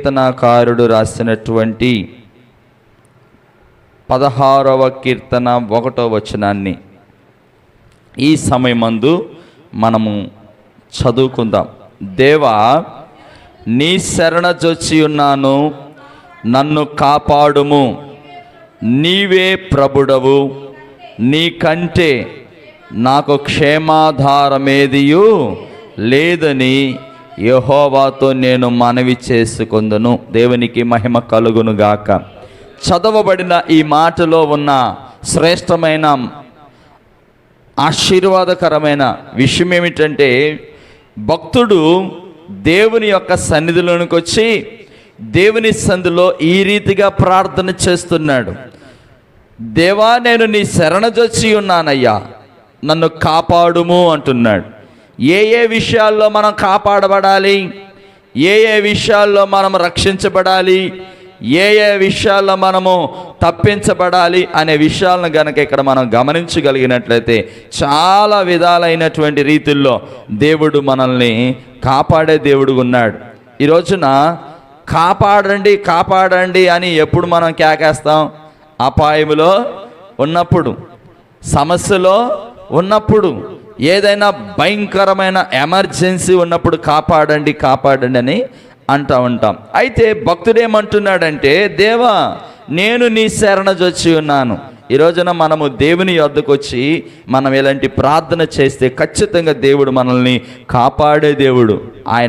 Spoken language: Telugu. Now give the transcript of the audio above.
కీర్తనాకారుడు రాసినటువంటి 16వ కీర్తన 1వ వచనాన్ని ఈ సమయమందు మనము చదువుకుందాం. దేవా, నీ శరణజొచ్చి ఉన్నాను, నన్ను కాపాడుము. నీవే ప్రభుడవు, నీకంటే నాకు క్షేమాధారమేదియు లేదని యెహోవాతో నేను మనవి చేసుకొందును. దేవునికి మహిమ కలుగును గాక. చదవబడిన ఈ మాటలో ఉన్న శ్రేష్టమైన ఆశీర్వాదకరమైన విషయం ఏమిటంటే, భక్తుడు దేవుని యొక్క సన్నిధిలోనికి వచ్చి దేవుని సన్నిధిలో ఈ రీతిగా ప్రార్థన చేస్తున్నాడు. దేవా, నేను నీ శరణజొచ్చి ఉన్నానయ్యా, నన్ను కాపాడుము అంటున్నాడు. ఏ ఏ విషయాల్లో మనం కాపాడబడాలి, ఏ ఏ విషయాల్లో మనం రక్షించబడాలి, ఏ ఏ విషయాల్లో మనము తప్పించబడాలి అనే విషయాలను గనక ఇక్కడ మనం గమనించగలిగినట్లయితే చాలా విధాలైనటువంటి రీతుల్లో దేవుడు మనల్ని కాపాడే దేవుడు ఉన్నాడు. ఈ రోజున కాపాడండి కాపాడండి అని ఎప్పుడు మనం కేకేస్తాం? అపాయములో ఉన్నప్పుడు, సమస్యలో ఉన్నప్పుడు, ఏదైనా భయంకరమైన ఎమర్జెన్సీ ఉన్నప్పుడు కాపాడండి కాపాడండి అని అంటూ ఉంటాం. అయితే భక్తుడు ఏమంటున్నాడంటే, దేవా, నేను నీ శరణజొచ్చి ఉన్నాను. ఈ రోజున మనము దేవుని యొద్దకు వచ్చి మనం ఇలాంటి ప్రార్థన చేస్తే ఖచ్చితంగా దేవుడు మనల్ని కాపాడే దేవుడు. ఆయన